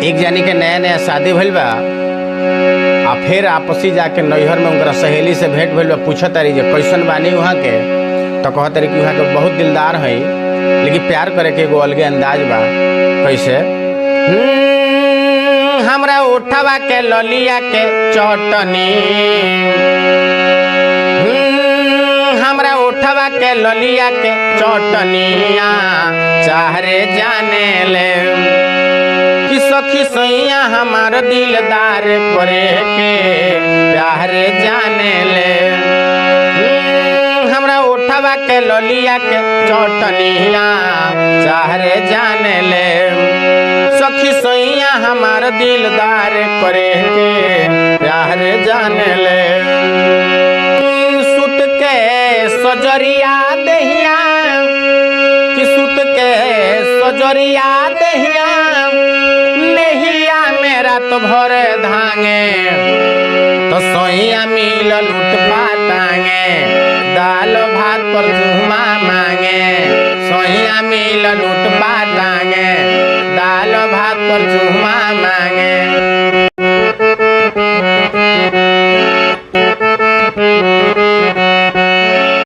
एक जानी के नया नया शादी भइल बा आ फिर आपसी जाके नैहर में उनका सहेली से भेंट भइल बा। पूछत तारी जे कैसन बानी वहाँ के, तो कहत तारी कि वहाँ के बहुत दिलदार है, लेकिन प्यार करे के एगो अलगे अंदाज बा। कैसे? हमरा उठवा के ललिया के चटनी, हमरा उठवा के ललिया के चटनिया चाहरे जाने ले कि सखी सैया हमार दिलदार करे के प्यार जाने ले। हमरा उठवा के ललिया के चटनिया चाहरे जाने ले सखी सैया हमार दिलदार करे के प्यार जाने ले। सुत के सजरिया दहिया कि सुत के सजरिया दहिया मेरा तो भरे धांगे तो सोइया मिल लूट पाटांगे दाल भात पर झुमा मांगे सोइया मिल लूट पाटांगे दाल भात पर झुमा मांगे।